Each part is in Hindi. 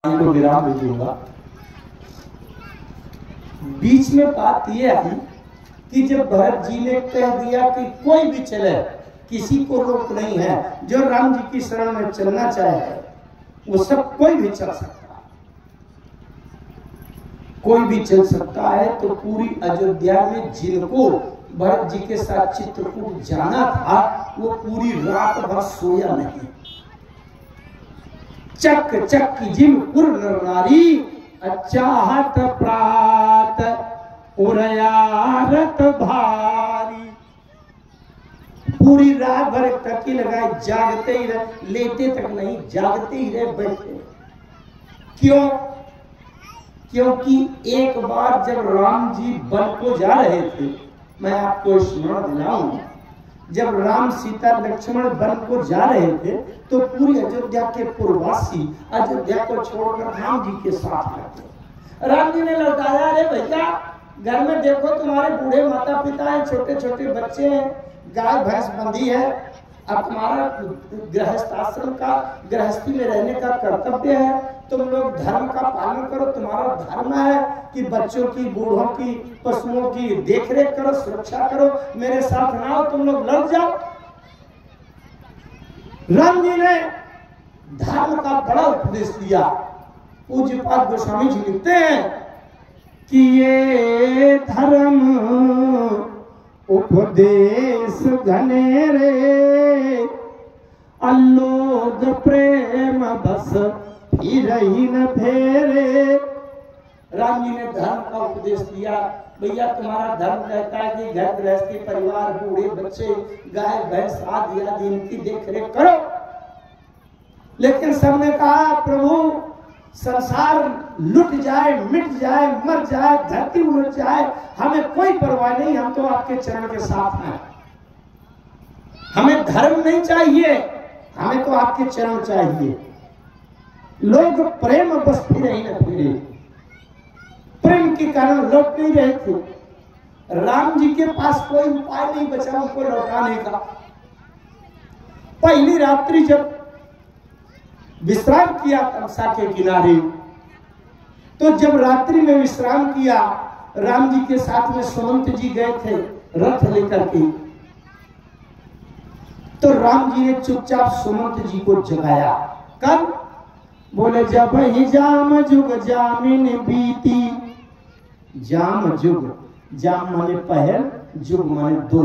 को विराम भी दूंगा। बीच में बात यह आई कि जब भरत जी ने कह दिया कि कोई भी चले, किसी को रोक नहीं है, जो राम जी की शरण में चलना चाहे वो सब कोई भी चल सकता है, कोई भी चल सकता है। तो पूरी अयोध्या में जिनको भरत जी के साथ चित्रकूट जाना था वो पूरी रात भर सोया नहीं। चक चक जिम पुर नारी चाहत प्रात उरयारत भारी। पूरी रात भर टकी लगाए, जागते ही रहे, लेटे तक नहीं, जागते ही रहे, बैठे। क्यों? क्योंकि एक बार जब राम जी वन को जा रहे थे, मैं आपको स्मरण दिलाऊं, जब राम सीता लक्ष्मण वन को जा रहे थे तो पूरी अयोध्या के पूर्ववासी अयोध्या को छोड़कर राम जी के साथ रहते। राम जी ने लौटाया, अरे भैया घर में देखो तुम्हारे बूढ़े माता पिता हैं, छोटे छोटे बच्चे हैं, गाय भैंस बंधी है, अब तुम्हारा गृहस्थ आश्रम का गृहस्थी में रहने का कर्तव्य है, तुम लोग धर्म का पालन करो, तुम्हारा धर्म है कि बच्चों की, बूढ़ों की, पशुओं की देखरेख करो, सुरक्षा करो, मेरे साथ ना हो, तुम लोग लड़ जाओ। राम जी ने धर्म का बड़ा उपदेश दिया। पूज्यपाद गोस्वामी जी लिखते हैं कि ये धर्म उपदेश घनेरे अल्लोग प्रेम बस फिर ही न फेरे। राम जी ने धर्म का उपदेश दिया। भैया तुम्हारा धर्म कहता है कि घर गृहस्थी, परिवार, बूढ़े बच्चे, गाय भैंस आदि आदि इनकी देख रेख करो, लेकिन सबने कहा प्रभु संसार लुट जाए, मिट जाए, मर जाए, धरती उलट जाए, हमें कोई परवाह नहीं, हम तो आपके चरण के साथ हैं, हमें धर्म नहीं चाहिए, हमें तो आपके चरण चाहिए। लोग प्रेम बस फिरे ही न फिरे, प्रेम के कारण लौट नहीं रहे थे। राम जी के पास कोई उपाय नहीं बचा उनको लौटाने का। पहली रात्रि जब विश्राम किया तमसा के किनारे, तो जब रात्रि में विश्राम किया, राम जी के साथ में सुमंत जी गए थे रथ लेकर के, तो राम जी ने चुपचाप सुमंत जी को जगाया। कब? बोले जब ही जाम जुग जामिन बीती। जाम जुग, जाम माने पहर, जुग माने दो।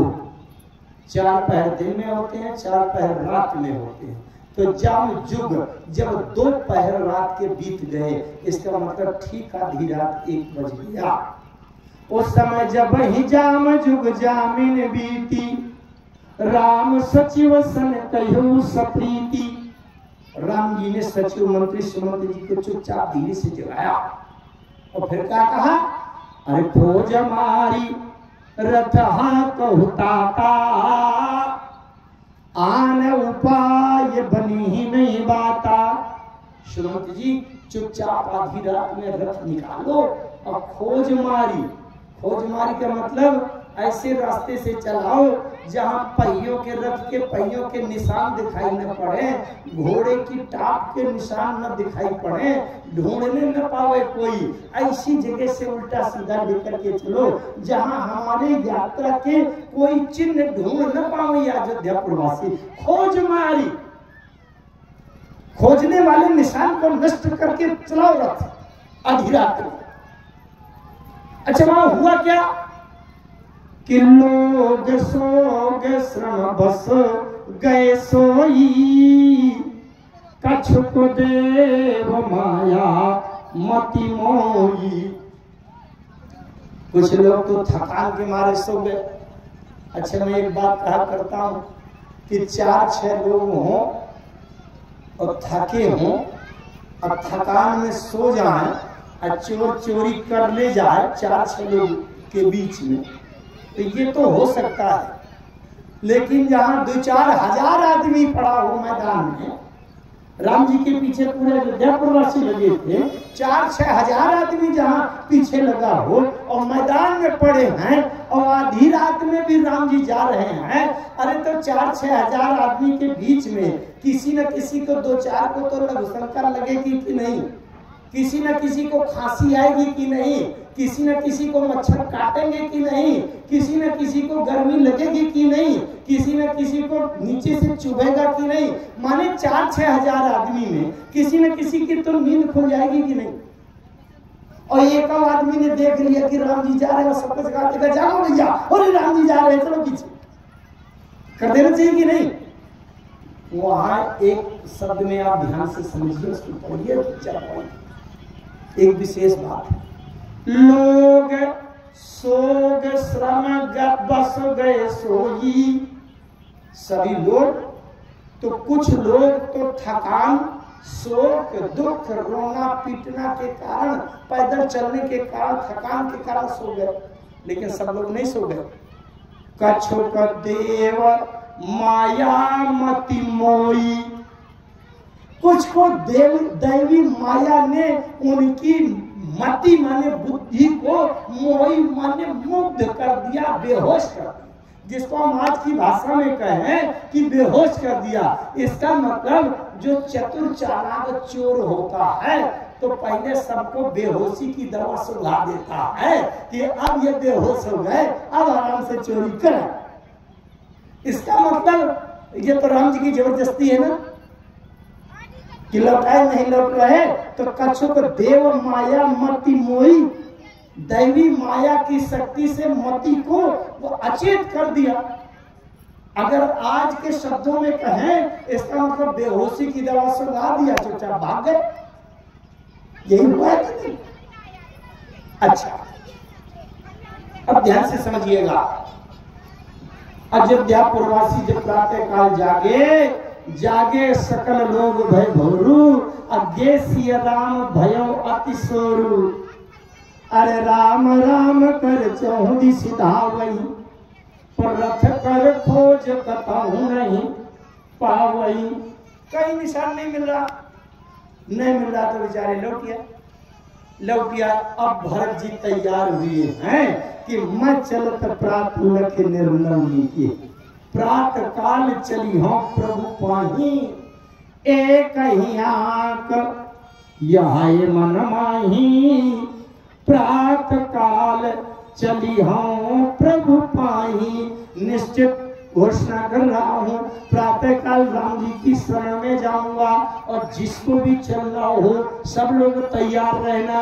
4 पहर दिन में होते हैं, 4 पहर रात में होते हैं। तो जाम जुग, जब 2 पहर रात के बीत गए, इसका मतलब ठीक आधी रात 1 बज गया। उस समय जब ही जाम जुग जामिन बीती, राम सचिव सन कहु सप्रीति। राम जी ने सचिव मंत्री सुमंत जी को चुपचाप धीरे से जगाया और फिर क्या कहा? अरे खोज मारी रथ कहता आन उपाय बनी ही नहीं बाता। सुमंत जी चुपचाप आधी रात में रथ निकालो और खोज मारी। खोज मारी का मतलब ऐसे रास्ते से चलाओ जहां पहियों के, रथ के पहियों के निशान दिखाई न पड़े, घोड़े की टाप के निशान न दिखाई पड़े, ढूंढने न पावे कोई। ऐसी जगह से उल्टा सीधा लेकर के चलो जहां हमारे यात्रा के कोई चिन्ह ढूंढ न पावे अयोध्या प्रवासी। खोज मारी, खोजने वाले निशान को नष्ट करके चलाओ रथ आधी रात में। अच्छा वहां हुआ क्या कि लोग सोग श्रम बस गए सोई, कछुक देव माया मति मोई। कुछ लोग तो थकान के मारे सो गए। अच्छा मैं एक बात कहा करता हूँ कि 4-6 लोग हों और थके हों और थकान में सो जाए और चोर चोरी कर ले जाए 4-6 लोग के बीच में, तो ये तो हो सकता है। लेकिन जहां 2-4 हजार आदमी पड़ा हो मैदान में, राम जी के पीछे पूरे अयोध्यापुरवासी लगे थे, 4-6 हजार आदमी जहां पीछे लगा हो और मैदान में पड़े हैं और आधी रात में भी राम जी जा रहे हैं, अरे तो 4-6 हजार आदमी के बीच में किसी न किसी को 2-4 को तो लघुशंका लगेगी कि नहीं? किसी न किसी को खांसी आएगी कि नहीं, किसी न किसी को मच्छर काटेंगे कि नहीं, किसी न किसी को गर्मी लगेगी कि नहीं, किसी न किसी को नीचे से चुभेगा कि नहीं। माने 4-6 हजार आदमी में किसी न किसी की तो नींद खुल जाएगी कि नहीं। और एक आदमी ने देख लिया कि राम जी जा रहे हैं, सबको जगा देगा, जाओ भैया, और राम जी जा रहे हैं, चलो पीछे कर देना चाहिए कि नहीं। वहां एक शब्द में आप ध्यान से समझिए, उसको पढ़िए। एक विशेष बात है, लोग सोग श्रम बस गए सोई। सभी लोग तो, कुछ लोग तो थकान, शोक, दुख, रोना पीटना के कारण, पैदल चलने के कारण, थकान के कारण सो गए, लेकिन सब लोग नहीं सो गए। कछुक देव माया मति मोई, कुछ को दैवी माया ने उनकी मति माने बुद्धि को, मोई माने मुग्ध कर दिया, बेहोश कर दिया। जिसको हम आज की भाषा में कहें कि बेहोश कर दिया, इसका मतलब जो चतुर चालाक चोर होता है तो पहले सबको बेहोशी की दवा सुला देता है कि अब ये बेहोश हो गए, अब आराम से चोरी करें। इसका मतलब ये तो राम जी की जबरदस्ती है ना कि लौटाए नहीं लौट रहे। तो कछुक देव माया मति मोई, दैवी माया की शक्ति से मति को वो अचेत कर दिया। अगर आज के शब्दों में कहें, इसका मतलब बेहोशी की दवा सुला दिया, चुपचाप भाग गए। यही हुआ है कि नहीं? अच्छा, अब ध्यान से समझिएगा। अयोध्या पुरवासी जब प्रातः काल जागे सकल लोग भय भोरू, अज्ञे सिया राम भयो अति सोरू। अरे राम राम कर चौदी सिधावई, पर रथ कर खोज कतहु नहीं पावई। कहीं निशान नहीं मिल रहा तो बेचारे लौटिया। अब भरत जी तैयार हुए हैं कि मैं चलत प्रात लख निर्नवनी के, प्रात काल चली हो प्रभु पाही, एक ही आंख यह मन माही। प्रात काल चली हूँ प्रभु पाही, निश्चित घोषणा कर रहा हूँ प्रातः काल राम जी की शरण में जाऊंगा। और जिसको भी चलना हो सब लोग तैयार रहना।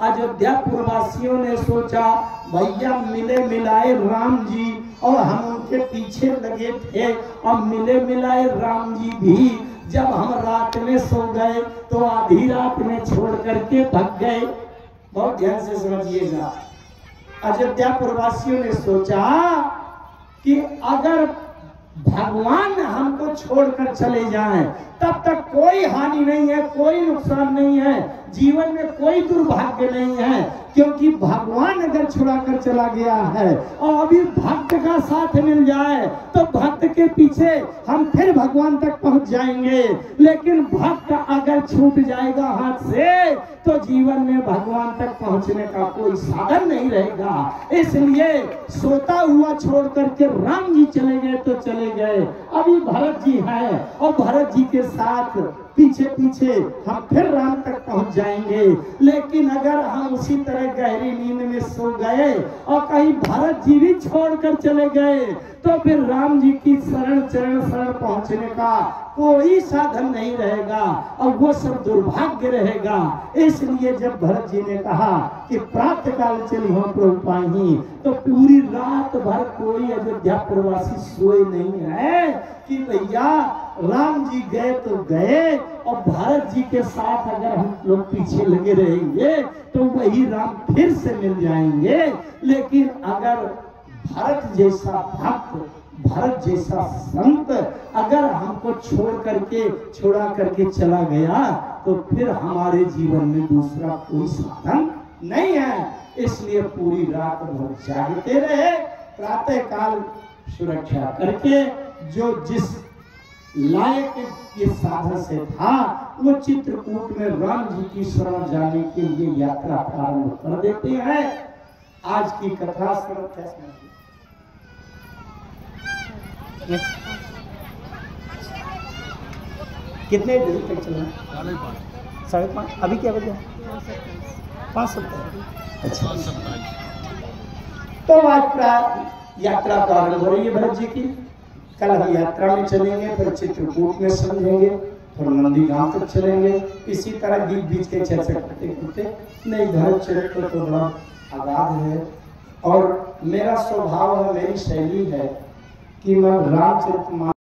अयोध्या पुरवासियों ने सोचा भैया मिले मिलाए राम जी, और हम उनके पीछे लगे थे, और मिले मिलाए राम जी भी जब हम रात में सो गए तो आधी रात में छोड़ करके भाग गए। बहुत ध्यान से समझिएगा। अयोध्या पुरवासियों ने सोचा कि अगर भगवान हमको छोड़कर चले जाएं तब तक कोई हानि नहीं है, कोई नुकसान नहीं है, जीवन में कोई दुर्भाग्य नहीं है, क्योंकि भगवान अगर छुड़ा कर चला गया है और अभी भक्त का साथ मिल जाए तो भक्त के पीछे हम फिर भगवान तक पहुंच जाएंगे। लेकिन भक्त अगर छूट जाएगा हाथ से तो जीवन में भगवान तक पहुंचने का कोई साधन नहीं रहेगा। इसलिए सोता हुआ छोड़ करके राम जी चले गए तो चले गए, अभी भरत जी हैं और भरत जी के साथ पीछे पीछे हम फिर राम तक पहुंच जाएंगे। लेकिन अगर हम उसी तरह गहरी नींद में सो गए और कहीं भरत जी भी छोड़कर चले गए तो फिर राम जी की चरण शरण पहुंचने का कोई साधन नहीं रहेगा और वो सब दुर्भाग्य रहेगा। इसलिए जब भरत जी ने कहा कि प्रातः काल चली हो प्रभु पाही, तो पूरी रात भर कोई अयोध्या प्रवासी सोए नहीं है कि भैया राम जी गए तो गए और भरत जी के साथ अगर हम लोग पीछे लगे रहेंगे तो वही राम फिर से मिल जाएंगे। लेकिन अगर भरत जैसा भक्त, भरत जैसा संत अगर हमको छोड़ा करके चला गया तो फिर हमारे जीवन में दूसरा कोई साधन नहीं है। इसलिए पूरी रात भर जागते रहे, प्रातः काल सुरक्षा करके जो जिस लायक के साधन से था वो चित्रकूट में राम जी की शरण जाने के लिए यात्रा प्रारंभ कर देते हैं। आज की कथा कितने बजे तक चलना? 5:30। अभी क्या बजे? अच्छा, तो आज यात्रा प्रारंभ हो रही है भरत जी की। कल हम यात्रा में चलेंगे, फिर चित्रकूट में समझेंगे, फिर नंदी गांव तक चलेंगे। इसी तरह बीच बीच के चर्चा करते करते नहीं, भरत चरित्र तो बड़ा अगाध है और मेरा स्वभाव है, मेरी शैली है कि मैं रामचरितमानस